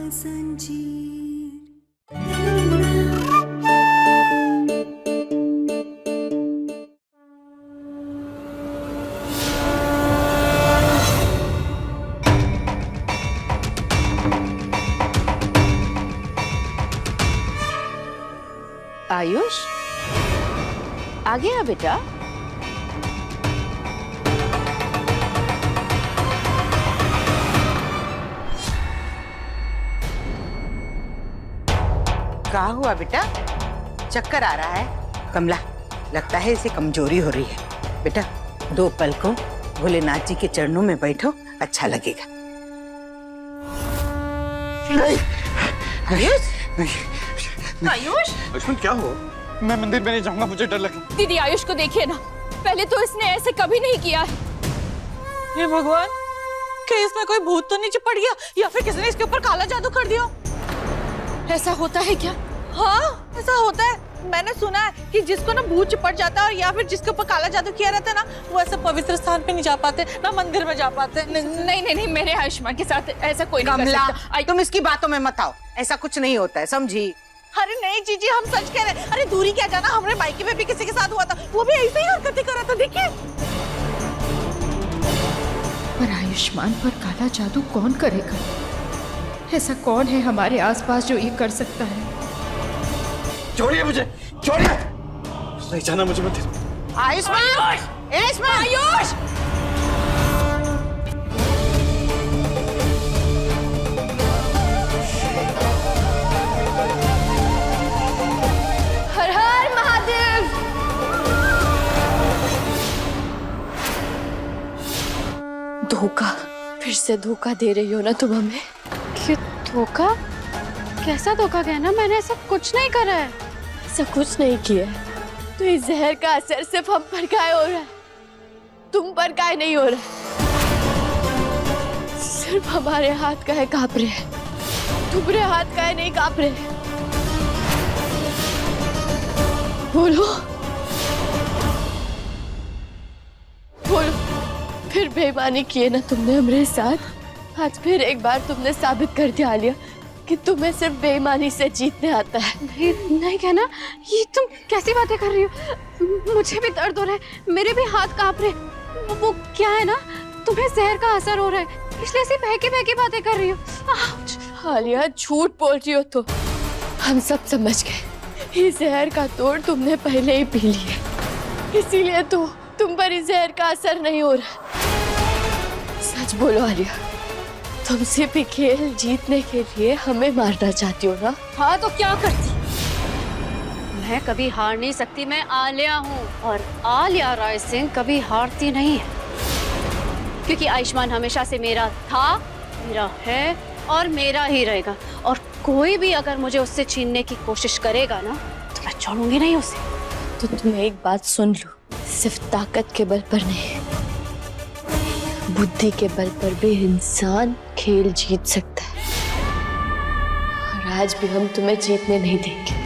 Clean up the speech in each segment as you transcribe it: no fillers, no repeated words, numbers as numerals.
आयुष आ गया बेटा। क्या हुआ बेटा? चक्कर आ रहा है? कमला, लगता है इसे कमजोरी हो रही है। बेटा 2 पल को भोलेनाथ जी के चरणों में बैठो, अच्छा लगेगा। आयुष, आयुष, आयुष्मान क्या हुआ? मैं मंदिर में नहीं जाऊंगा, मुझे डर लगा। दीदी आयुष को देखिए ना, पहले तो इसने ऐसे कभी नहीं किया है। हे भगवान, क्या इसमें कोई भूत तो नहीं चिपट गया या फिर किसी ने इसके ऊपर काला जादू कर दिया? ऐसा होता है क्या? हाँ, ऐसा होता है। मैंने सुना है कि जिसको ना भूत चिपट जाता है और या फिर जिसके ऊपर काला जादू किया रहता है ना, वो ऐसे पवित्र स्थान पे नहीं जा पाते, ना मंदिर में जा पाते। नहीं, मेरे आयुष्मान के साथ ऐसा कोई नहीं कर कमला, सकता। तुम इसकी बातों में मत आओ, ऐसा कुछ नहीं होता है, समझी? अरे नहीं जीजी, हम सच कह रहे हैं। अरे दूरी क्या जाना, हमारे बाइक में भी किसी के साथ हुआ था, वो भी ऐसे ही हरकतें कर रहा था, देखिए। पर आयुष्मान पर काला जादू कौन करेगा? ऐसा कौन है हमारे आसपास जो ये कर सकता है? छोड़िए मुझे, छोड़िए। नहीं जाना मुझे मंदिर। आयुष्मान, आयुष्मान, आयुष! हर हर महादेव! धोखा, फिर से धोखा दे रही हो ना तुम हमें। क्यों धोखा? कैसा धोखा कहना? मैंने ऐसा कुछ नहीं करा है। ऐसा कुछ नहीं किया है, तो इस जहर का असर सिर्फ हम पर काहे हो रहा है, तुम पर काहे नहीं हो रहा है। सिर्फ हमारे हाथ काहे कांप रहे हैं, तुम्हारे हाथ काहे नहीं कांप रहे हैं? बोलो बोलो, फिर बेईमानी की है ना तुमने हमारे साथ। आज फिर एक बार तुमने साबित कर दिया आलिया कि तुम्हें सिर्फ बेईमानी से जीतने आता है। नहीं कहना, ये तुम कैसी बातें कर रही हो? मुझे भी दर्द हो रहा है, मेरे भी हाथ कांप रहे। वो क्या है ना, तुम्हें जहर का असर हो रहा है, इसलिए ऐसी बहकी बातें कर रही हो। आलिया झूठ बोल रही हो तो हम सब समझ गए। इस जहर का तोड़ तुमने पहले ही पी लिया, इसीलिए तो तुम पर इस जहर का असर नहीं हो रहा। सच बोलो आलिया, तुम सिर्फ ये खेल जीतने के लिए हमें मारना चाहती हो ना? हाँ तो क्या करती? मैं कभी हार नहीं सकती। मैं आलिया हूँ और आलिया राय सिंह कभी हारती नहीं है, क्योंकि आयुष्मान हमेशा से मेरा था, मेरा है और मेरा ही रहेगा। और कोई भी अगर मुझे उससे छीनने की कोशिश करेगा ना, तो मैं छोड़ूंगी नहीं उसे। तो तुम्हें एक बात सुन लो, सिर्फ ताकत के बल पर नहीं, बुद्धि के बल पर भी इंसान खेल जीत सकता है। और आज भी हम तुम्हें जीतने नहीं देंगे।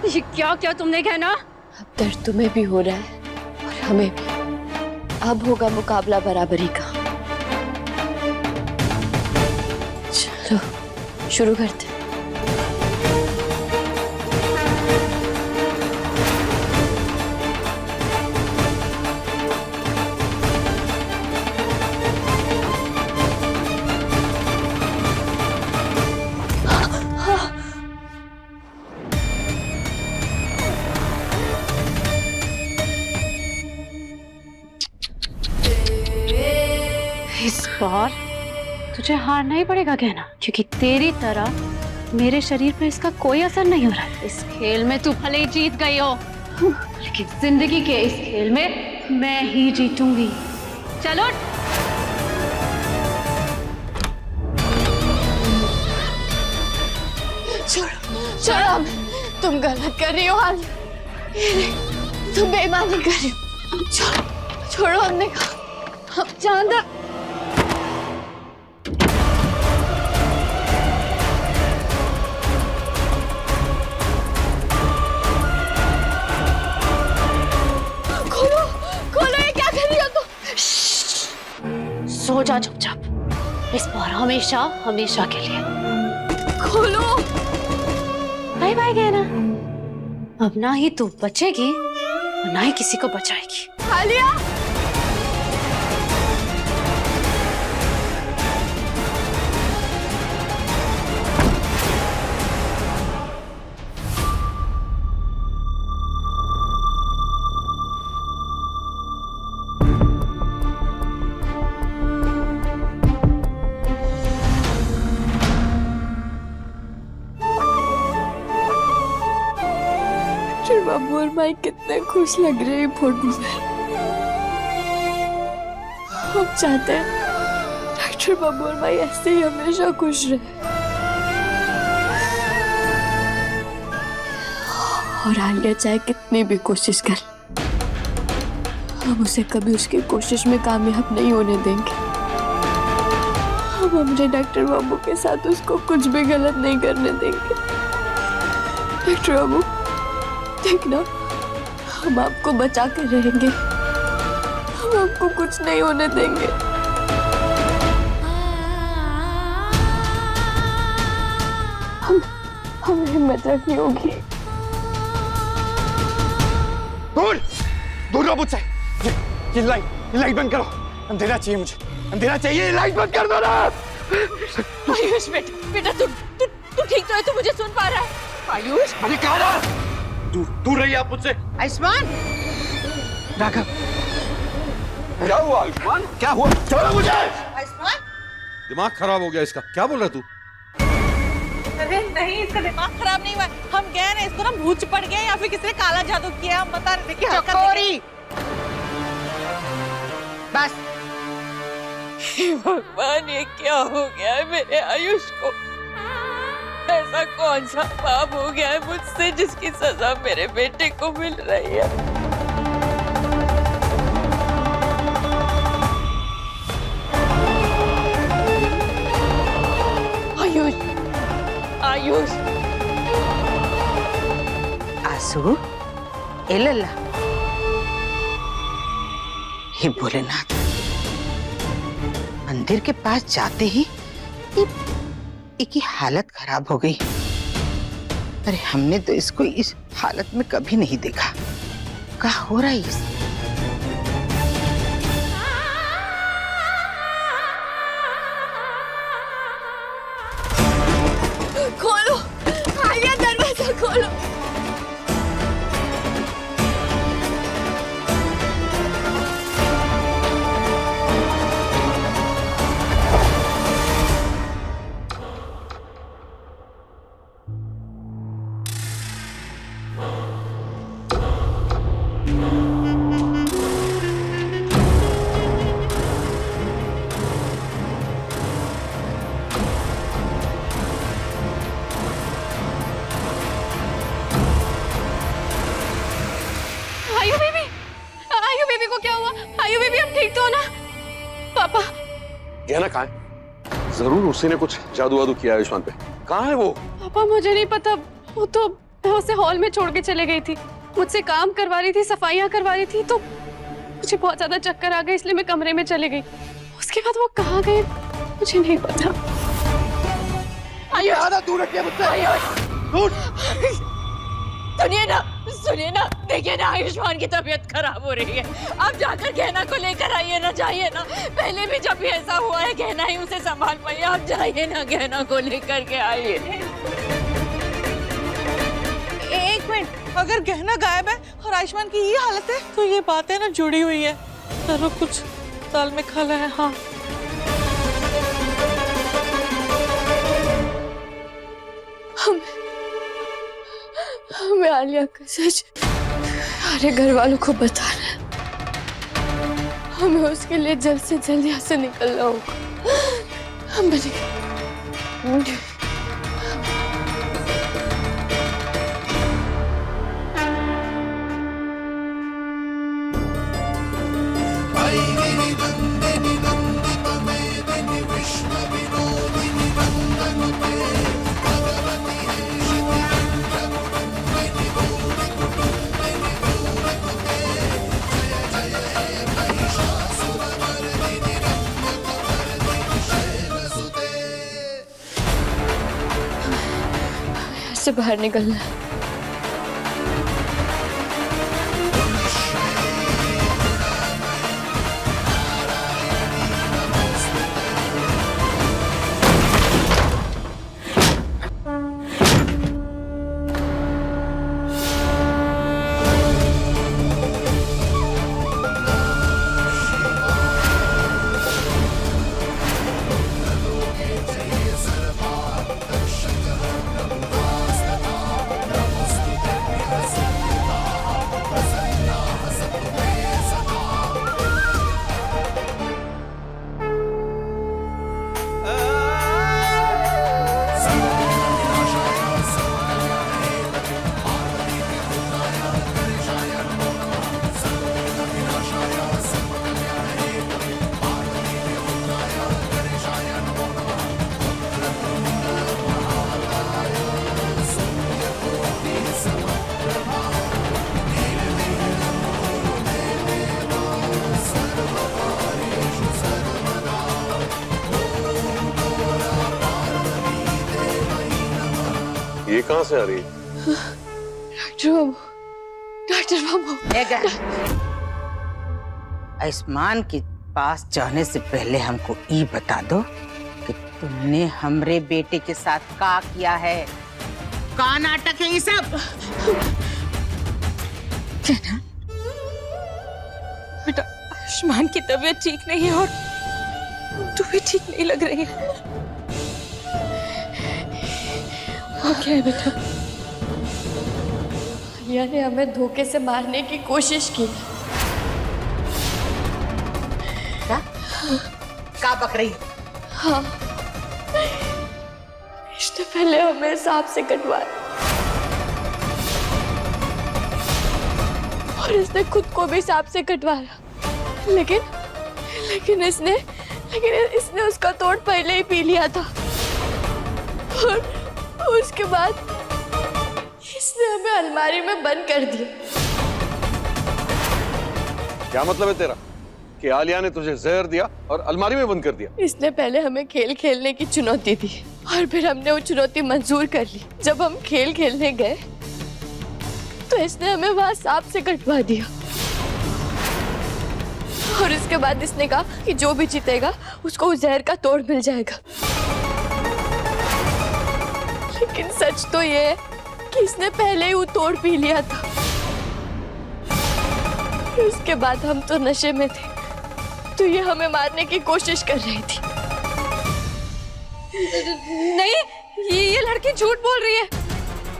ये क्या क्या तुमने कहना? अब दर्द तुम्हें भी हो रहा है और हमें भी। अब होगा मुकाबला बराबरी का। चलो शुरू करते हैं। इस बार तुझे हारना ही पड़ेगा कहना, क्योंकि तेरी तरह मेरे शरीर पर इसका कोई असर नहीं हो रहा है। इस खेल में तू भले ही जीत गई हो, लेकिन जिंदगी के इस खेल में मैं ही जीतूंगी। चलो छोड़ो, तुम गलत कर रही हो आलिया, तुम बेईमानी कर रही हो। छोड़ो, हमने कहा। अब जान दो। जा चुपचाप, इस बार हमेशा हमेशा के लिए। खोलो। बाय बाय गहना। अब ना ही तू बचेगी और ना ही किसी को बचाएगी। आलिया। बाबू और माई कितने खुश लग रहे हैं फोटो में। हम चाहते हैं डॉक्टर बाबू और माई ऐसे ही हमेशा खुश रहे। और आलिया चाहे कितनी भी कोशिश कर, हम उसे कभी उसकी कोशिश में कामयाब नहीं होने देंगे। हम हमारे डॉक्टर बाबू के साथ उसको कुछ भी गलत नहीं करने देंगे। डॉक्टर बाबू देखना, हम आपको बचा कर रहेंगे, हम आपको कुछ नहीं होने देंगे। हमें हिम्मत रखनी होगी। दूर दूर रहो मुझसे। ये लाइट बंद करो, अंधेरा चाहिए मुझे, अंधेरा चाहिए। लाइट बंद कर दो ना। आयुष बेटा तू ठीक तो है? तू मुझे सुन पा रहा है? आयुष मैंने कहा ना, दूर रहिए आप मुझसे। आयुष्मान, राघव, क्या हुआ आयुष्मान? क्या हुआ? छोड़ो मुझे। आयुष्मान, दिमाग खराब हो गया इसका। क्या बोल रहा तू? अरे नहीं, इसका दिमाग खराब नहीं हुआ। हम गए ना, इसको ना भूत पड़ गया या फिर किसी ने काला जादू किया। हम बता रहे थे कि चकोरी। बस भगवान, ये क्या हो गया है मेरे आयुष को? ऐसा कौन सा पाप हो गया है मुझसे जिसकी सजा मेरे बेटे को मिल रही है? आयुष, आयुष, आंसू, ए लल्ला, हे भोलेनाथ, मंदिर के पास जाते ही की हालत खराब हो गई। अरे हमने तो इसको इस हालत में कभी नहीं देखा। क्या हो रहा है इसे? खोलो आलिया, दरवाजा खोलो। आयु बेबी को क्या हुआ? आयु बेबी, हम ठीक तो हो ना? पापा गहना कहाँ है? जरूर उसी ने कुछ जादू वादू किया आयुष्मान पे। कहाँ है वो? पापा मुझे नहीं पता, वो तो मैं उसे हॉल में छोड़ के चले गई थी। मुझसे काम करवा रही थी, सफाइयाँ करवा रही थी, तो मुझे बहुत ज्यादा चक्कर आ गए, इसलिए मैं कमरे में चले गई। उसके बाद वो कहाँ गए मुझे नहीं पता। आयुष, दूर रखिए मुझसे। दूर। सुनिए ना, देखिए ना, आयुष्मान की तबीयत खराब हो रही है। आप जाकर गहना को लेकर आइए ना, जाइए ना। पहले भी जब भी ऐसा हुआ है, गहना ही उसे संभाल पाइए। आप जाइए ना, गहना को लेकर के आइए। एक मिनट, अगर गहना गायब है और आयुष्मान की ये हालत है तो ये बातें ना जुड़ी हुई है। जरूर कुछ ताल में खला है। हाँ, हमें आलिया का सच सारे घर वालों को बताना है। हमें उसके लिए जल्द से जल्द यहाँ से निकलना होगा। हम से बाहर निकलना है। ये कहां से आ रही है? डॉक्टर बाबू, डॉक्टर बाबू। आयुष्मान के पास जाने से पहले हमको ये बता दो कि तुमने हमरे बेटे के साथ क्या किया है। का नाटक है ये सब? बेटा आयुष्मान की तबीयत ठीक नहीं है और तू भी ठीक नहीं लग रही है। क्या है बेटा? आलिया ने हमें धोखे से मारने की कोशिश की। का बक रही? हाँ, इसने पहले हमें सांप से कटवाया और इसने खुद को भी सांप से कटवाया, लेकिन इसने उसका तोड़ पहले ही पी लिया था और उसके बाद इसने हमें अलमारी में बंद कर दिया। क्या मतलब है तेरा कि आलिया ने तुझे जहर दिया और अलमारी में बंद कर दिया? इसने पहले हमें खेल खेलने की चुनौती दी और फिर हमने वो चुनौती मंजूर कर ली। जब हम खेल खेलने गए तो इसने हमें वहां सांप से कटवा दिया और इसके बाद इसने कहा कि जो भी जीतेगा उसको उस जहर का तोड़ मिल जाएगा। लेकिन सच तो ये है कि इसने पहले ही वो तोड़ पी लिया था। उसके बाद हम तो नशे में थे, तो ये हमें मारने की कोशिश कर रही थी। नहीं, ये लड़की झूठ बोल रही है,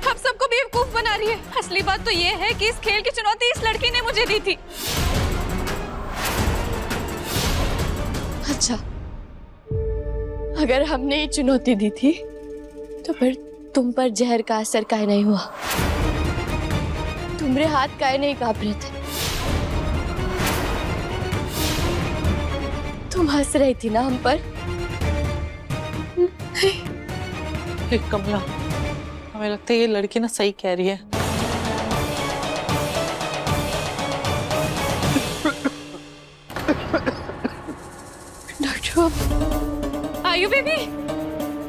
हम सबको बेवकूफ बना रही है। असली बात तो ये है कि इस खेल की चुनौती इस लड़की ने मुझे दी थी। अच्छा, अगर हमने ये चुनौती दी थी तो फिर तुम पर जहर का असर काहे नहीं हुआ? तुम्हारे हाथ काहे नहीं कांप रहे थे? तुम हंस रही थी ना हम पर? कमला, हमें लगता है ये लड़की ना सही कह रही है। डॉक्टर बाबू, आयु बेबी,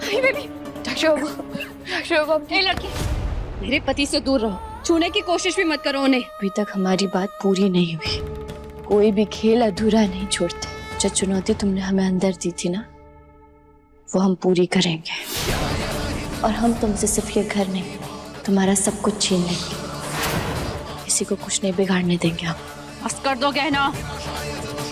आयु बेबी। डॉक्टर बाबू, ए लड़की, मेरे पति से दूर रहो, छूने की कोशिश भी मत करो उन्हें। अभी तक हमारी बात पूरी नहीं हुई। कोई भी खेल अधूरा नहीं छोड़ते। जो चुनौती तुमने हमें अंदर दी थी ना, वो हम पूरी करेंगे और हम तुमसे सिर्फ ये घर नहीं, तुम्हारा सब कुछ छीन लेंगे। किसी को कुछ नहीं बिगाड़ने देंगे हम। बस कर दो गहना।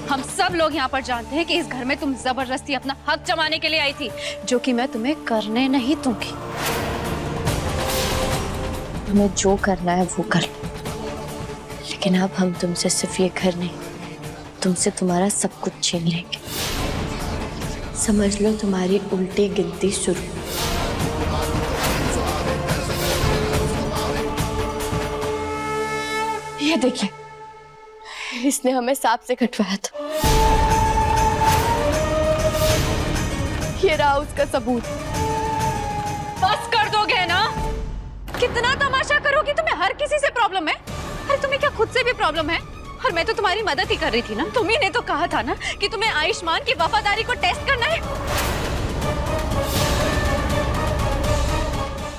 हम सब लोग यहाँ पर जानते हैं कि इस घर में तुम जबरदस्ती अपना हक जमाने के लिए आई थी, जो कि मैं तुम्हें करने नहीं दूंगी। तुम्हें जो करना है वो कर लो, लेकिन अब हम तुमसे सिर्फ ये घर नहीं, तुमसे तुम्हारा सब कुछ छीन लेंगे। समझ लो तुम्हारी उल्टी गिनती शुरू। ये देखिए, इसने हमें सांप से कटवाया था। ये रहा उसका सबूत। बस कर दो गहना। कितना तमाशा करोगी? तुम्हें हर किसी से प्रॉब्लम है। अरे तुम्हें क्या खुद से भी प्रॉब्लम है? और मैं तो तुम्हारी मदद ही कर रही थी ना। तुम्ही ने तो कहा था ना कि तुम्हें आयुष्मान की वफादारी को टेस्ट करना है।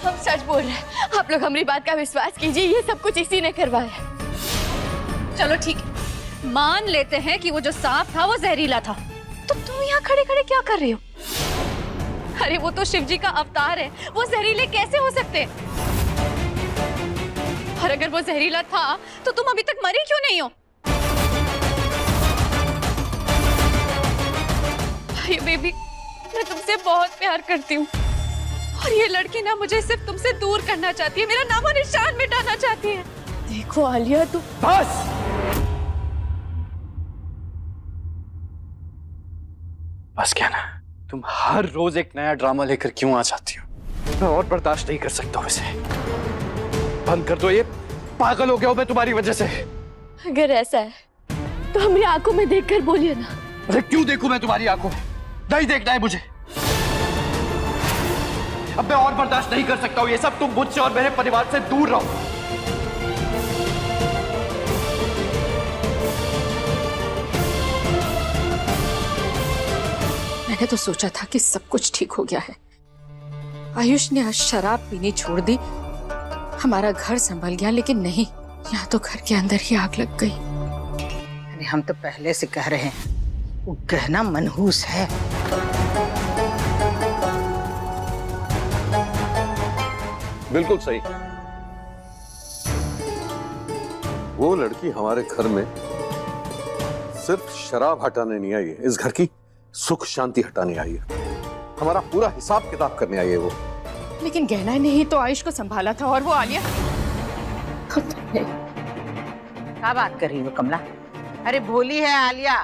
हम सच बोल रहे हैं। आप लोग हमारी बात का विश्वास कीजिए, ये सब कुछ इसी ने करवाया। चलो ठीक है, मान लेते हैं कि वो जो सांप था वो जहरीला था, तो तुम यहाँ खड़े खड़े क्या कर रही हो? अरे वो तो शिव जी का अवतार है, वो जहरीले कैसे हो सकते? और अगर वो जहरीला था तो तुम अभी तक मरी क्यों नहीं हो? भाई बेबी, मैं तुमसे बहुत प्यार करती हूँ और ये लड़की ना मुझे सिर्फ तुमसे दूर करना चाहती है, मेरा नामो निशान मिटाना चाहती है। देखो आलिया, तुम बस क्या ना, तुम हर रोज एक नया ड्रामा लेकर क्यों आ जाती हो? मैं और बर्दाश्त नहीं कर सकता हूं इसे। बंद कर दो ये, पागल हो गया हूं मैं तुम्हारी वजह से। अगर ऐसा है तो हमारी आंखों में देखकर बोलिए ना। अरे क्यों देखूं मैं तुम्हारी आंखों में? नहीं देखना है मुझे। अब मैं और बर्दाश्त नहीं कर सकता हूं ये सब। तुम मुझसे और मेरे परिवार से दूर रहो। मैंने तो सोचा था कि सब कुछ ठीक हो गया है। आयुष ने आज शराब पीनी छोड़ दी, हमारा घर संभल गया, लेकिन नहीं, यहाँ तो घर के अंदर ही आग लग गई। अरे हम तो पहले से कह रहे हैं, वो गहना मनहूस है। बिल्कुल सही। वो लड़की हमारे घर में सिर्फ शराब हटाने नहीं आई है, इस घर की सुख शांति हटाने आई है। हमारा पूरा हिसाब किताब करने आई है वो। लेकिन गहना ने ही तो आयुष को संभाला था, और वो आलिया। क्या बात कर रही हो कमला? अरे भोली है आलिया,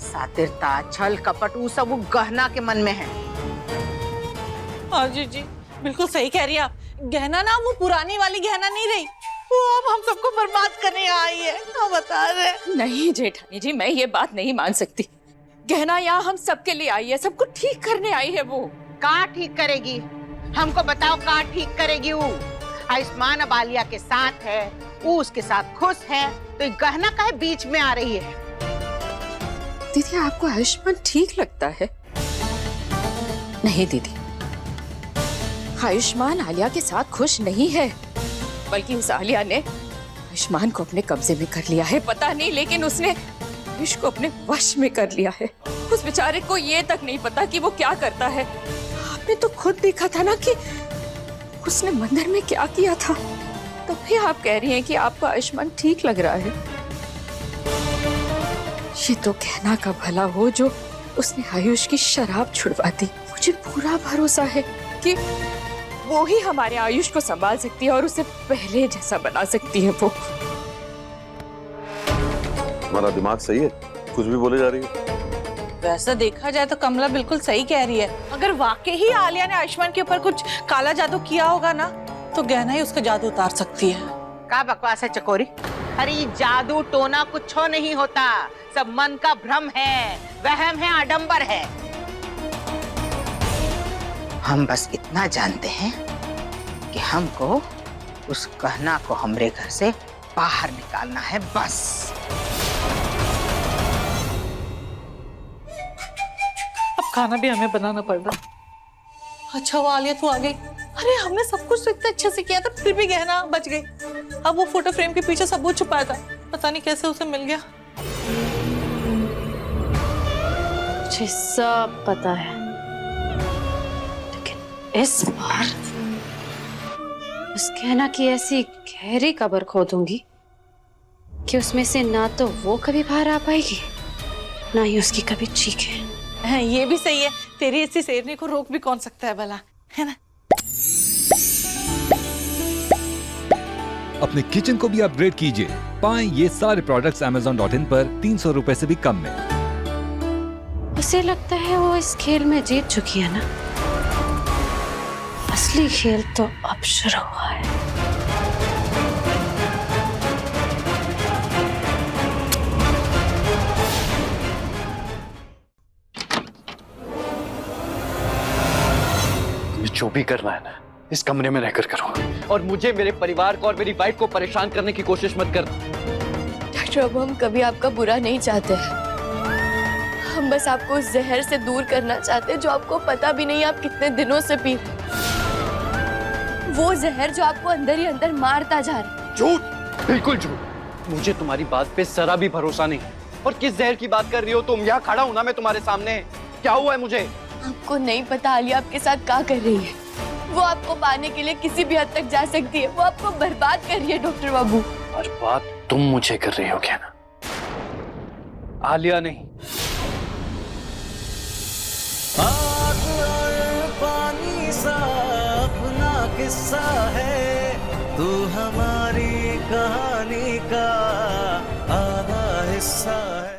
सातिरता छल कपट वो सब वो गहना के मन में है। हाँ जी, बिल्कुल सही कह रही है आप। गहना ना वो पुरानी वाली गहना नहीं रही, वो अब हम सबको बर्बाद करने आई है। हाँ बता रहे। नहीं जेठानी जी, मैं ये बात नहीं मान सकती। गहना यहाँ हम सबके लिए आई है, सबको ठीक करने आई है वो। कहाँ ठीक करेगी? हमको बताओ, कहाँ ठीक करेगी वो? आयुष्मान अब आलिया के साथ है, वो उसके साथ खुश है, तो ये गहना काहे बीच में आ रही है? दीदी, आपको आयुष्मान ठीक लगता है? नहीं दीदी, आयुष्मान आलिया के साथ खुश नहीं है, बल्कि उस आलिया ने आयुष्मान को अपने कब्जे में कर लिया है। पता नहीं, लेकिन उसने आयुष को अपने वश में कर लिया है। उस बेचारे को ये तक नहीं पता कि वो क्या करता है। आपने तो खुद देखा था ना कि उसने मंदिर में क्या किया था। तो भी आप कह रही हैं कि आपको आयुष्मान ठीक लग रहा है। ये तो कहना का भला हो जो उसने आयुष की शराब छुड़वा दी। मुझे पूरा भरोसा है कि वो ही हमारे आयुष को संभाल सकती है और उसे पहले जैसा बना सकती है। वो हमारा दिमाग सही है, कुछ भी बोले जा रही है। वैसा देखा जाए तो कमला बिल्कुल सही कह रही है। अगर वाकई ही आलिया ने आयुष्मान के ऊपर कुछ काला जादू किया होगा ना, तो गहना ही उसका जादू उतार सकती है। क्या बकवास है चकोरी? अरे ये जादू टोना कुछ नहीं होता, सब मन का भ्रम है, वहम है, आडंबर है। हम बस इतना जानते हैं कि हमको उस गहना को हमरे घर से बाहर निकालना है, बस। अब खाना भी हमें बनाना पड़ रहा। अच्छा वो आलिया तू आ गई। अरे हमने सब कुछ तो इतने अच्छे से किया था, फिर भी गहना बच गई। अब वो फोटो फ्रेम के पीछे सबूत छुपाया था, पता नहीं कैसे उसे मिल गया। मुझे सब पता है, लेकिन इस बार उस गहना की ऐसी गहरी कब्र खोदूंगी कि उसमें से ना तो वो कभी बाहर आ पाएगी, ना ही उसकी कभी चीखें। हाँ, ये भी सही है। तेरी ऐसी शेरनी को रोक भी कौन सकता है भला, है ना? अपने किचन को भी अपग्रेड कीजिए। पाएं ये सारे प्रोडक्ट्स Amazon.in पर 300 रुपए से भी कम में। उसे लगता है वो इस खेल में जीत चुकी है ना। असली खेल तो अब शुरू हुआ है। जो भी करना है ना, इस कमरे में रहकर करो, और मुझे, मेरे परिवार को और मेरी वाइफ को परेशान करने की कोशिश मत करना। डॉक्टर, अब हम कभी आपका बुरा नहीं चाहते हैं। हम बस आपको उस जहर से दूर करना चाहते हैं जो आपको पता भी नहीं आप कितने दिनों से पी रहे। वो जहर जो आपको अंदर ही अंदर मारता जा रहा है। झूठ, बिल्कुल झूठ। मुझे तुम्हारी बात पे जरा भी भरोसा नहीं। और किस जहर की बात कर रही हो तुम? यहाँ खड़ा हूं ना मैं तुम्हारे सामने। क्या हुआ है मुझे? आपको नहीं पता आलिया आपके साथ क्या कर रही है। वो आपको पाने के लिए किसी भी हद तक जा सकती है। वो आपको बर्बाद कर रही है डॉक्टर बाबू। और बात तुम मुझे कर रही हो क्या ना? आलिया नहीं। पानी सा अपना किस्सा है, तू हमारी कहानी का आधा हिस्सा है।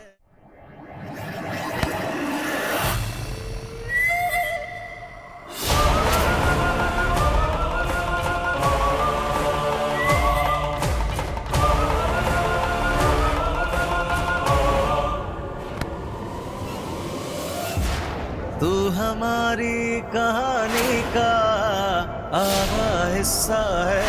तू हमारी कहानी का आधा हिस्सा है।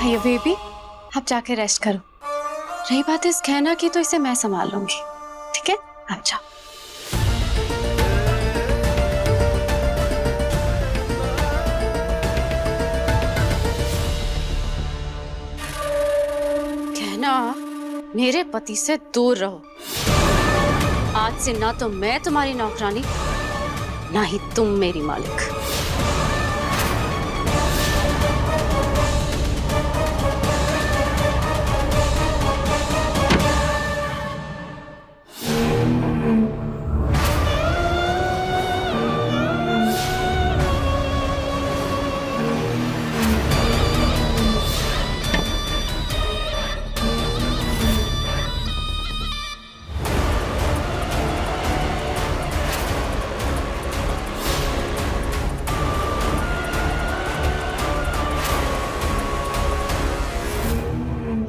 भैया बेबी, आप जाके रेस्ट करो। रही बात इस कहना की, तो इसे मैं संभाल लूंगी, ठीक है? आप जाओ। कहना, मेरे पति से दूर रहो। आज से ना तो मैं तुम्हारी नौकरानी, ना ही तुम मेरी मालिक।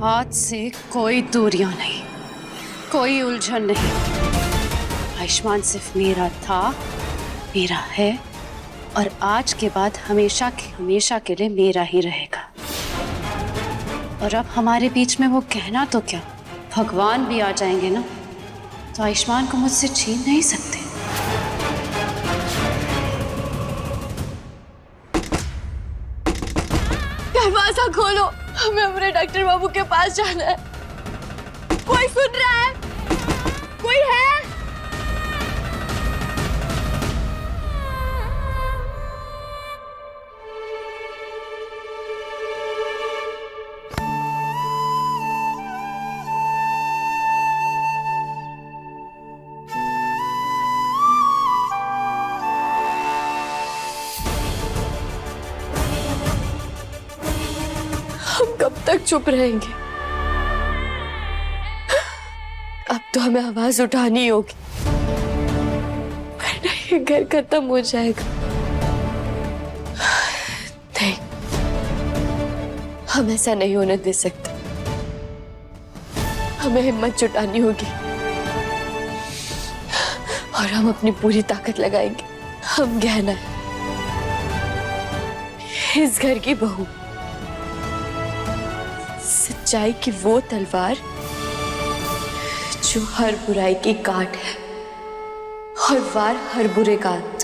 आज से कोई दूरियां नहीं, कोई उलझन नहीं। आयुष्मान सिर्फ मेरा था, मेरा है, और आज के बाद हमेशा के लिए मेरा ही रहेगा। और अब हमारे बीच में वो कहना तो क्या, भगवान भी आ जाएंगे ना, तो आयुष्मान को मुझसे छीन नहीं सकते। दरवाजा खोलो, हमें अपने डॉक्टर बाबू के पास जाना है। कोई सुन रहा है? कोई है? हम कब तक चुप रहेंगे? अब तो हमें आवाज उठानी होगी, वरना ये घर खत्म हो जाएगा। नहीं, हम ऐसा नहीं होने दे सकते। हमें हिम्मत जुटानी होगी और हम अपनी पूरी ताकत लगाएंगे। हम गहना है, इस घर की बहू, सच्चाई की वो तलवार जो हर बुराई की काट है और वार हर बुरे का अंत।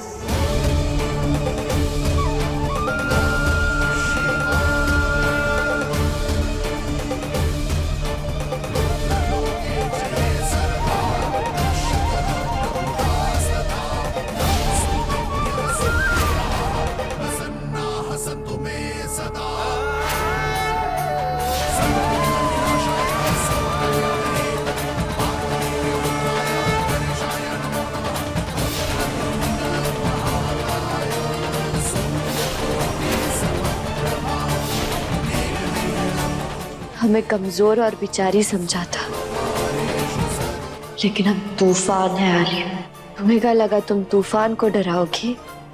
हमें कमजोर और बेचारी समझा था, लेकिन हम तूफान है आलिया। तुम्हें क्या लगा तुम तूफान को डराओगी?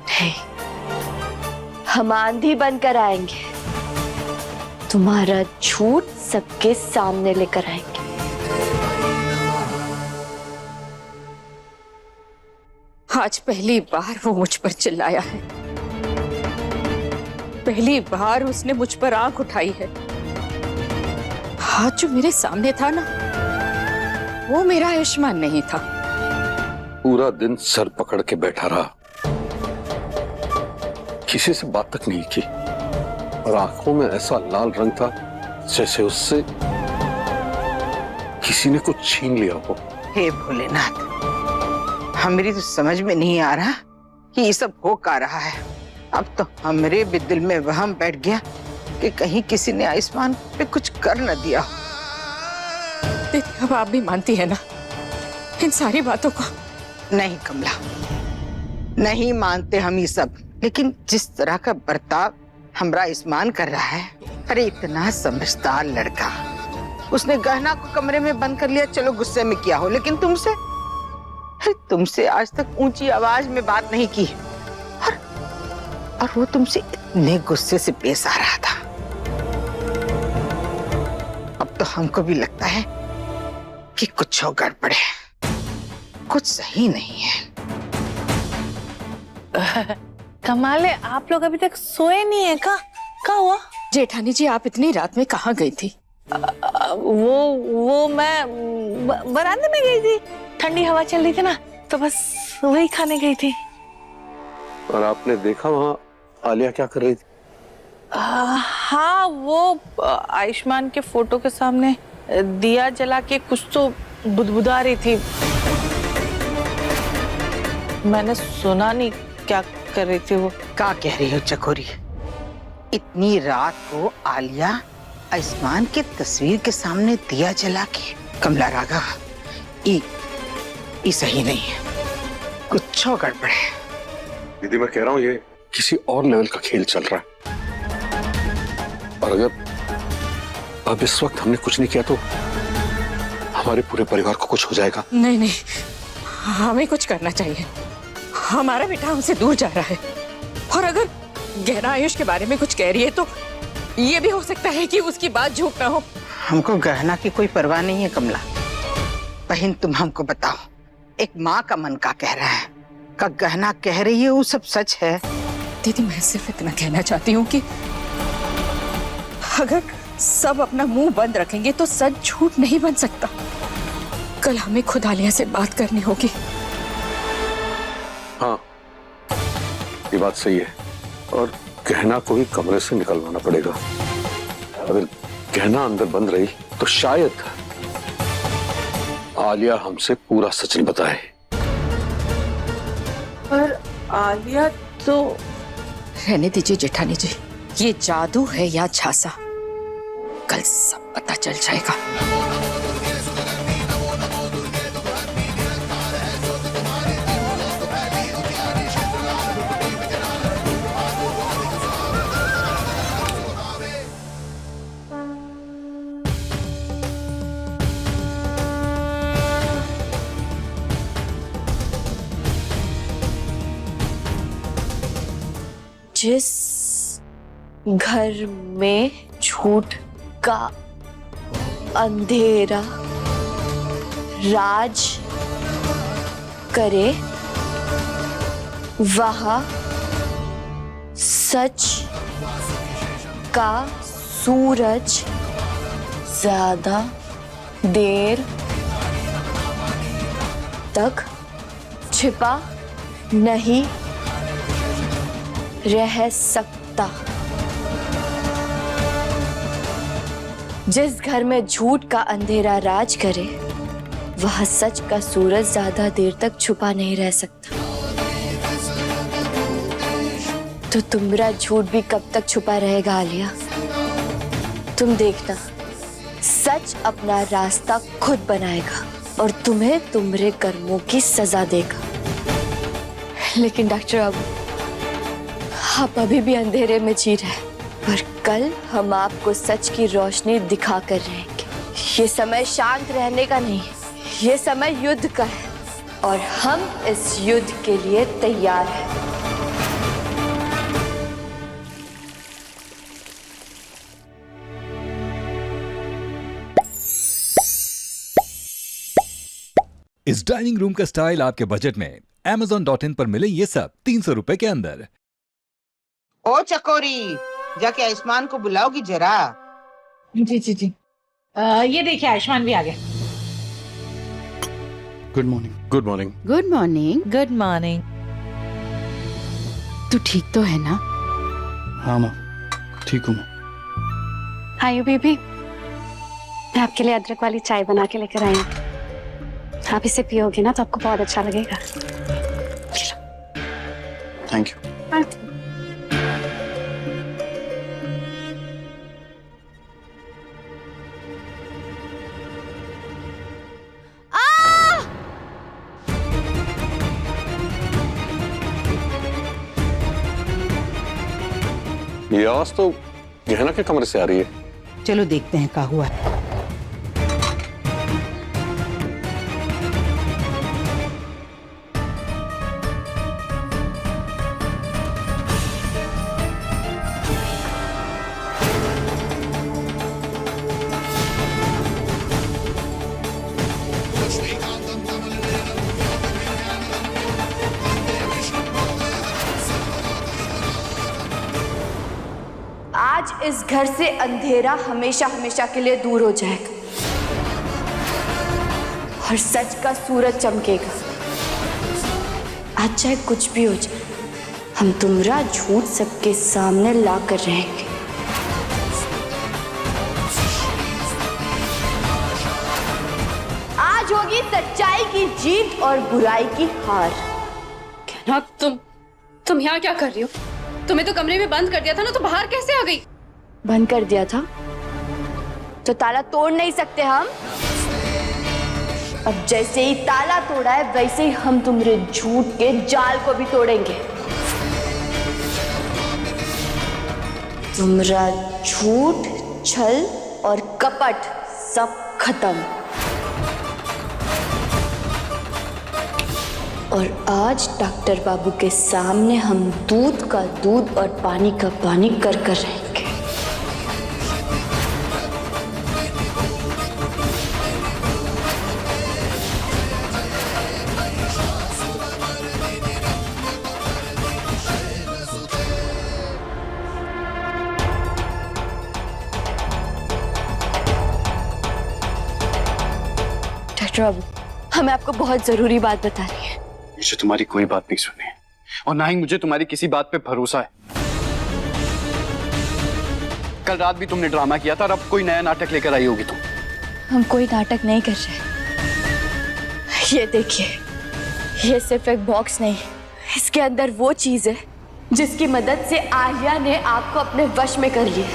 नहीं, हम आंधी बनकर आएंगे, तुम्हारा झूठ सबके सामने लेकर आएंगे। आज पहली बार वो मुझ पर चिल्लाया है, पहली बार उसने मुझ पर आंख उठाई है। आज जो मेरे सामने था ना, वो मेरा आयुष्मान नहीं था। पूरा दिन सर पकड़ के बैठा रहा, किसी से बात तक नहीं की, और आंखों में ऐसा लाल रंग था जैसे उससे किसी ने कुछ छीन लिया हो। हे भोलेनाथ, हमारी तो समझ में नहीं आ रहा कि ये सब हो क्या रहा है। अब तो हमरे भी दिल में वहम बैठ गया कि कहीं किसी ने आयुष्मान पे कुछ कर न दिया हो। दीदी, अब आप भी मानती है ना इन सारी बातों को? नहीं कमला, नहीं मानते हम ये सब, लेकिन जिस तरह का बर्ताव हमरा आयुष्मान कर रहा है, अरे इतना समझदार लड़का, उसने गहना को कमरे में बंद कर लिया, चलो गुस्से में किया हो, लेकिन तुमसे आज तक ऊंची आवाज में बात नहीं की, और वो तुमसे इतने गुस्से से पेश आ रहा था। अब तो हमको भी लगता है कि कुछ गड़बड़ है, कुछ सही नहीं है। कमाल है, आप लोग अभी तक सोए नहीं है क्या हुआ? जेठानी जी, आप इतनी रात में कहाँ गई थी? वो मैं बरामदे में गई थी, ठंडी हवा चल रही थी ना, तो बस वही खाने गई थी। और आपने देखा वहां आलिया क्या कर रही थी? हाँ, वो आयुष्मान के फोटो के सामने दिया जला के कुछ तो बुदबुदा रही थी। मैंने सुना नहीं क्या कर रही थी वो। क्या कह रही हो चकोरी? इतनी रात को आलिया आयुष्मान की तस्वीर के सामने दिया जला के? कमला राघव, ये सही नहीं है, कुछ गड़बड़ है। दीदी, मैं कह रहा हूँ ये किसी और लेवल का खेल चल रहा है, और अगर अब इस वक्त हमने कुछ नहीं किया तो हमारे पूरे परिवार को कुछ हो जाएगा। नहीं नहीं, हमें कुछ करना चाहिए। हमारा बेटा हमसे दूर जा रहा है, और अगर गहना आयुष के बारे में कुछ कह रही है तो ये भी हो सकता है कि उसकी बात झूठ ना हो। हमको गहना की कोई परवाह नहीं है कमला। बहन, तुम हमको बताओ, एक माँ का मन का कह रहा है, का गहना कह रही है वो सब सच है? दीदी, मैं सिर्फ इतना कहना चाहती हूँ कि अगर सब अपना मुंह बंद रखेंगे तो सच झूठ नहीं बन सकता। कल हमें खुद आलिया से बात करनी होगी। हाँ, ये बात सही है, और गहना को ही कमरे से निकलवाना पड़ेगा। अगर गहना अंदर बंद रही तो शायद आलिया हमसे पूरा सच नहीं बताए। पर आलिया तो... रहने दीजिए जेठानी जी, ये जादू है या झांसा, कल सब पता चल जाएगा। जिस घर में झूठ का अंधेरा राज करे, वहाँ सच का सूरज ज्यादा देर तक छिपा नहीं रह सकता। जिस घर में झूठ का अंधेरा राज करे, वह सच का सूरज ज्यादा देर तक छुपा नहीं रह सकता। तो तुम्हारा झूठ भी कब तक छुपा रहेगा आलिया? तुम देखना, सच अपना रास्ता खुद बनाएगा और तुम्हें तुम्हारे कर्मों की सजा देगा। लेकिन डॉक्टर, अब आप अभी भी अंधेरे में जी रहे हैं, पर कल हम आपको सच की रोशनी दिखा कर रहेंगे। ये समय शांत रहने का नहीं है, ये समय युद्ध का है, और हम इस युद्ध के लिए तैयार हैं। इस डाइनिंग रूम का स्टाइल आपके बजट में Amazon.in पर मिले ये सब 300 रुपए के अंदर। ओ चकोरी, जाके आयुष्मान को बुलाओगी जरा। जी जी जी। ये देखिए आयुष्मान भी आ गया। Good morning. Good morning. Good morning. Good morning. तू ठीक तो है ना? हाँ माँ, ठीक हूँ मैं। आयु बेबी, मैं आपके लिए अदरक वाली चाय बना के लेकर आई हूँ। आप इसे पियोगे ना तो आपको बहुत अच्छा लगेगा। Thank you. ये आवाज तो गहना के कमरे से आ रही है। चलो देखते हैं क्या हुआ है। आज इस घर से अंधेरा हमेशा हमेशा के लिए दूर हो जाएगा और सच का सूरज चमकेगा। आज चाहे कुछ भी हो जाए, हम तुम्हारा झूठ सबके सामने ला कर रहेंगे। आज होगी सच्चाई की जीत और बुराई की हार। कहना, तुम यहाँ क्या कर रही हो? तुम्हें तो कमरे में बंद कर दिया था ना, तो बाहर कैसे आ गई? बंद कर दिया था तो ताला तोड़ नहीं सकते हम। अब जैसे ही ताला तोड़ा है वैसे ही हम तुम्हारे झूठ के जाल को भी तोड़ेंगे। तुम्हारा झूठ, छल और कपट सब खत्म। और आज डॉक्टर बाबू के सामने हम दूध का दूध और पानी का पानी कर रहेंगे। डॉक्टर बाबू, हमें आपको बहुत जरूरी बात बतानी है। मुझे तुम्हारी कोई बात नहीं सुननी है और ना ही मुझे तुम्हारी किसी बात पे भरोसा है। कल रात भी तुमने ड्रामा किया था और अब कोई नया नाटक लेकर आई होगी तुम। हम कोई नाटक नहीं कर रहे। ये देखिए, ये सिर्फ एक बॉक्स नहीं, इसके अंदर वो चीज है जिसकी मदद से आलिया ने आपको अपने वश में कर लिया।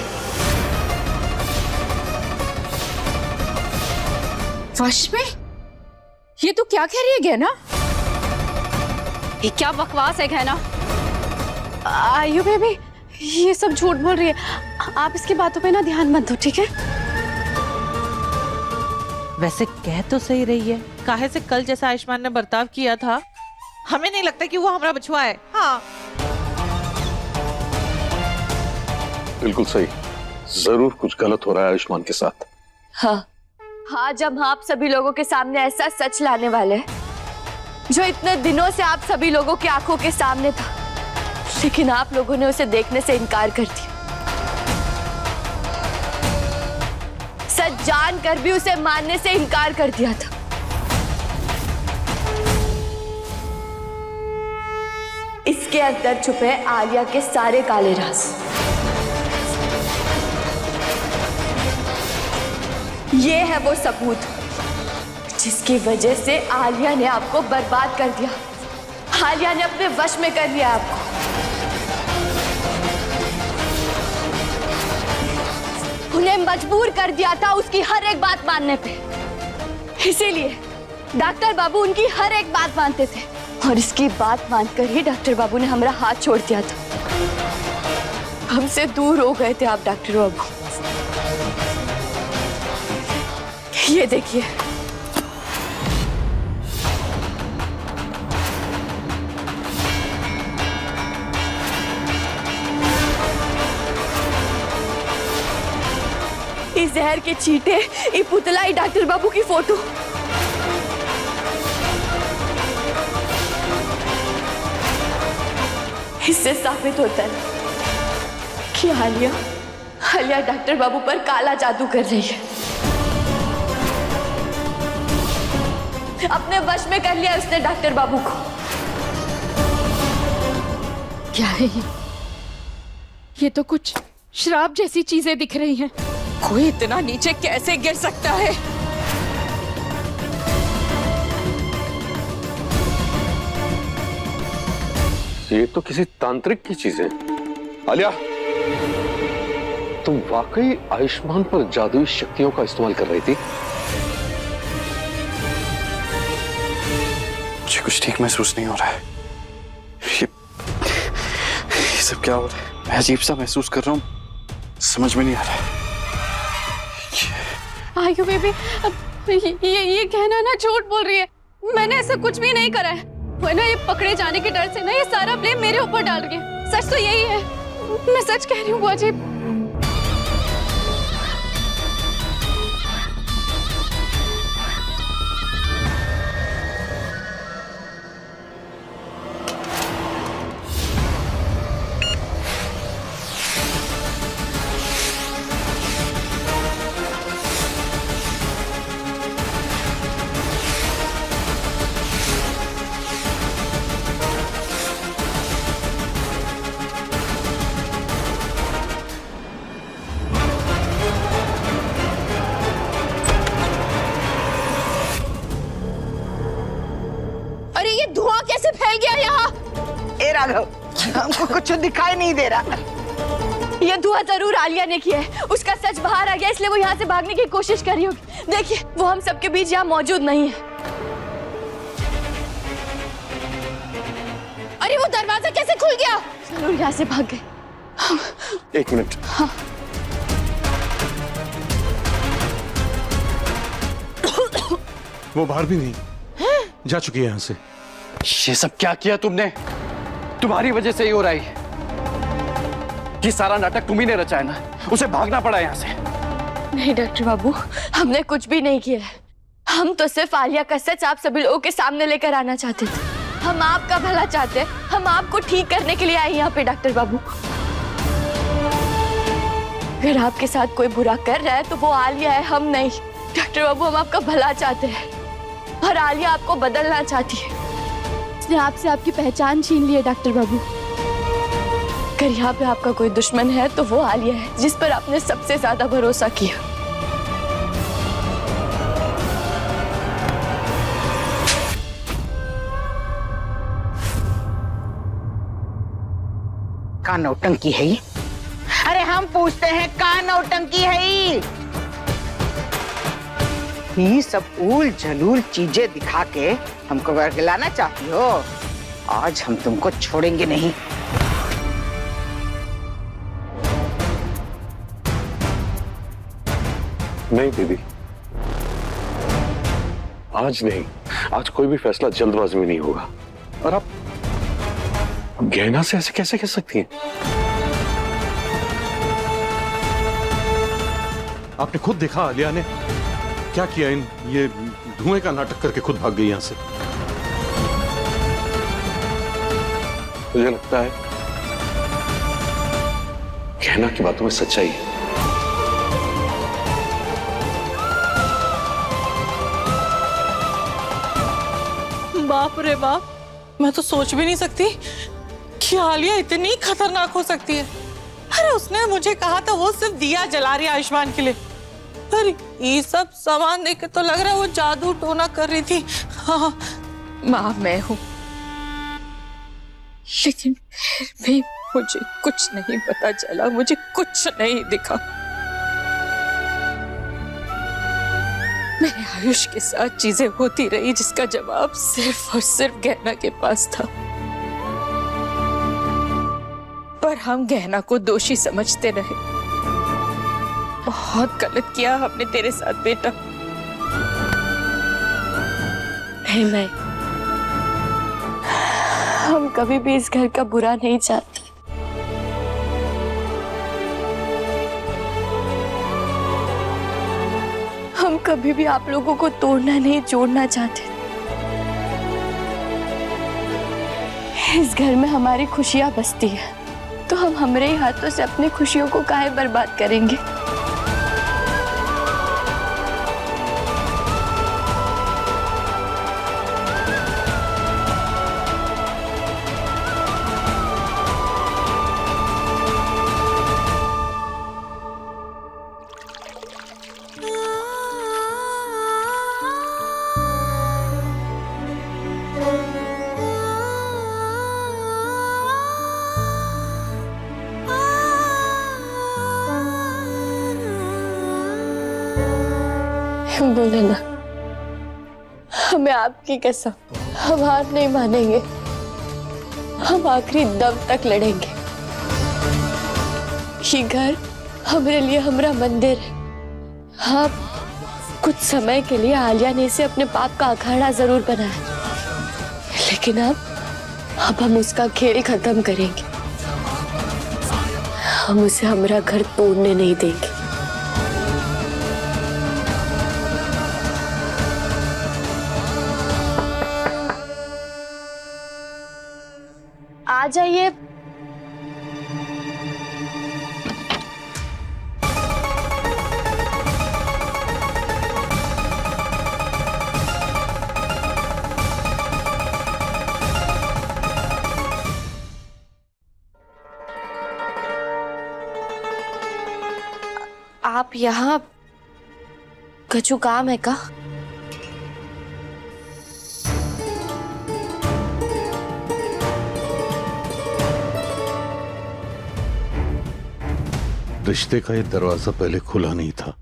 वश में? ये तो क्या कह रही है गहना? ये क्या बकवास है कहना? आयु बेबी, ये सब झूठ बोल रही है। आप इसकी बातों पे ना ध्यान मत दो, ठीक है? वैसे कह तो सही रही है। काहे से कल जैसा आयुष्मान ने बर्ताव किया था, हमें नहीं लगता कि वो हमारा बछुआ है। हाँ बिल्कुल सही। जरूर कुछ गलत हो रहा है आयुष्मान के साथ। हाँ, आज हम आप सभी लोगों के सामने ऐसा सच लाने वाले हैं जो इतने दिनों से आप सभी लोगों की आंखों के सामने था, लेकिन आप लोगों ने उसे देखने से इनकार कर दिया। सच जानकर भी उसे मानने से इनकार कर दिया था। इसके अंदर छुपे हैं आलिया के सारे काले राज। ये है वो सबूत जिसकी वजह से आलिया ने आपको बर्बाद कर दिया। आलिया ने अपने वश में कर लिया आपको। उन्हें मजबूर कर दिया था उसकी हर एक बात मानने पे। इसीलिए डॉक्टर बाबू उनकी हर एक बात मानते थे और इसकी बात मानकर ही डॉक्टर बाबू ने हमारा हाथ छोड़ दिया था। हमसे दूर हो गए थे आप डॉक्टर बाबू। ये देखिए, इस जहर के चीटे, ये पुतला, ये डॉक्टर बाबू की फोटो। इससे साबित होता है कि आलिया डॉक्टर बाबू पर काला जादू कर रही है। अपने वश में कर लिया उसने डॉक्टर बाबू को। क्या है ये तो कुछ श्राप जैसी चीजें दिख रही हैं। कोई इतना नीचे कैसे गिर सकता है? ये तो किसी तांत्रिक की चीज है। आलिया, तुम वाकई आयुष्मान पर जादुई शक्तियों का इस्तेमाल कर रही थी? मुझे कुछ ठीक महसूस नहीं हो रहा है। ये सब क्या हो रहा है? मैं अजीब सा महसूस कर रहा हूँ, समझ में नहीं आ रहा है। आयु बेबी, ये कहना ना झूठ बोल रही है। मैंने ऐसा कुछ भी नहीं करा है। वो ना ये पकड़े जाने के डर से ना ये सारा ब्लेम मेरे ऊपर डाल रही है। सच तो यही है, मैं सच कह रही हूँ बुआ जी। धुआं कैसे फैल गया यहाँ? ए राघव, हमको कुछ दिखाई नहीं दे रहा। ये धुआं जरूर आलिया ने किया है। उसका सच बाहर आ गया, इसलिए वो यहाँ से भागने की कोशिश कर रही होगी। देखिए, वो हम सबके बीच यहाँ मौजूद नहीं है। अरे वो दरवाजा कैसे खुल गया? जरूर यहाँ से भाग गए। एक मिनट। हाँ। वो बाहर भी नहीं जा चुकी है यहाँ से। ये सब क्या किया तुमने? तुम्हारी वजह से ही हो रहा है। ये सारा नाटक तुम ही ने रचा है ना। उसे भागना पड़ा यहाँ से। नहीं डॉक्टर बाबू, हमने कुछ भी नहीं किया है। हम तो सिर्फ आलिया का सच आप सभी लोगों के सामने लेकर आना चाहते थे। हम आपका भला चाहते हैं। हम आपको ठीक करने के लिए आए यहाँ पे डॉक्टर बाबू। अगर आपके साथ कोई बुरा कर रहा है तो वो आलिया है, हम नहीं। डॉक्टर बाबू, हम आपका भला चाहते हैं और आलिया आपको बदलना चाहती है। उसने आपसे आपकी पहचान छीन ली है डॉक्टर बाबू। अगर यहाँ पे आपका कोई दुश्मन है तो वो आलिया है, जिस पर आपने सबसे ज्यादा भरोसा किया। का नौटंकी है ये? अरे हम पूछते हैं, का नौटंकी है ये सब ऊल जलूल चीजें दिखा के हमको वर्गलाना चाहती हो? आज हम तुमको छोड़ेंगे नहीं। नहीं दीदी, आज नहीं। आज कोई भी फैसला जल्दबाजी में नहीं होगा। और आप गहना से ऐसे कैसे कह सकती हैं? आपने खुद देखा आलिया ने क्या किया। ये धुएं का नाटक करके खुद भाग गई यहां से। मुझे लगता है गहना की बातों में सच्चाई है। बाप रे बाप, मैं तो सोच भी नहीं सकती कि आलिया इतनी खतरनाक हो सकती है। अरे उसने मुझे कहा था वो सिर्फ दिया जला रही है आयुष्मान के लिए। अरे ये सब सामान देख के तो लग रहा है वो जादू टोना कर रही थी। हाँ। माँ मैं हूं, लेकिन फिर भी मुझे कुछ नहीं पता चला, मुझे कुछ नहीं दिखा। मेरे आयुष के साथ चीजें होती रही जिसका जवाब सिर्फ और सिर्फ गहना के पास था। पर हम गहना को दोषी समझते रहे। बहुत गलत किया हमने तेरे साथ बेटा। नहीं, हम कभी भी इस घर का बुरा नहीं चाहते। हम कभी भी आप लोगों को तोड़ना नहीं, जोड़ना चाहते। इस घर में हमारी खुशियां बसती है, तो हम हमारे ही हाथों से अपनी खुशियों को काहे बर्बाद करेंगे। बोले ना, हमें आपकी कसम, हम हार नहीं मानेंगे, हम आखिरी दम तक लड़ेंगे। ये घर हमारे लिए हमारा मंदिर है। हाँ, कुछ समय के लिए आलिया ने इसे अपने पाप का अखाड़ा जरूर बनाया, लेकिन अब हम उसका खेल खत्म करेंगे। हम उसे हमारा घर तोड़ने नहीं देंगे। आ जाइए। आप यहाँ कछु काम है का? रिश्ते का ये दरवाजा पहले खुला नहीं था,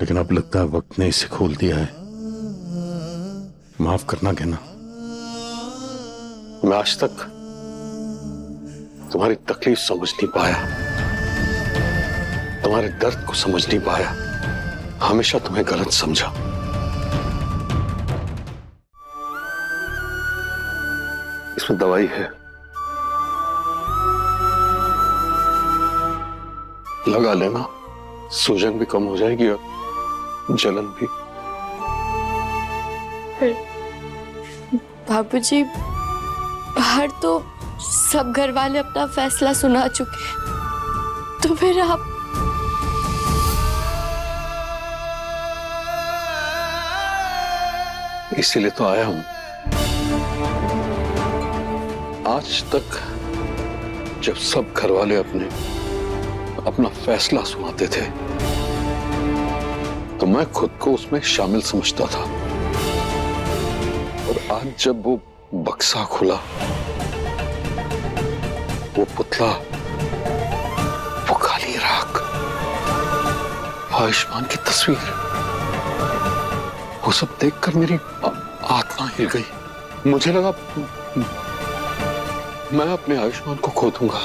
लेकिन अब लगता है वक्त ने इसे खोल दिया है। माफ करना कहना। मैं आज तक तुम्हारी तकलीफ समझ नहीं पाया, तुम्हारे दर्द को समझ नहीं पाया, हमेशा तुम्हें गलत समझा। इसमें दवाई है, लगा लेना, सूजन भी कम हो जाएगी और जलन भी। बाबूजी, बाहर तो सब घर वाले अपना फैसला सुना चुके हैं, तो फिर आप? इसीलिए तो आया हूं। आज तक जब सब घर वाले अपना फैसला सुनाते थे, तो मैं खुद को उसमें शामिल समझता था। और आज जब वो बक्सा खुला, वो पुतला, वो काली राख, आयुष्मान की तस्वीर, वो सब देखकर मेरी आत्मा हिल गई। मुझे लगा मैं अपने आयुष्मान को खो दूंगा।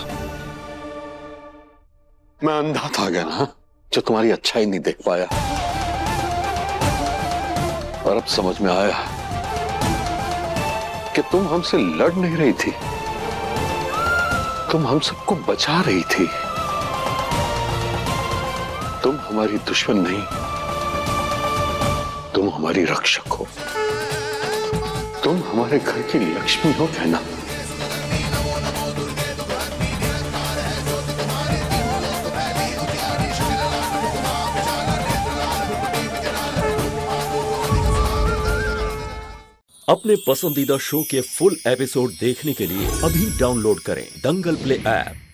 मैं अंधा था क्या ना, जो तुम्हारी अच्छाई नहीं देख पाया। और अब समझ में आया कि तुम हमसे लड़ नहीं रही थी, तुम हम सबको बचा रही थी। तुम हमारी दुश्मन नहीं, तुम हमारी रक्षक हो, तुम हमारे घर की लक्ष्मी हो कहना। अपने पसंदीदा शो के फुल एपिसोड देखने के लिए अभी डाउनलोड करें दंगल प्ले ऐप।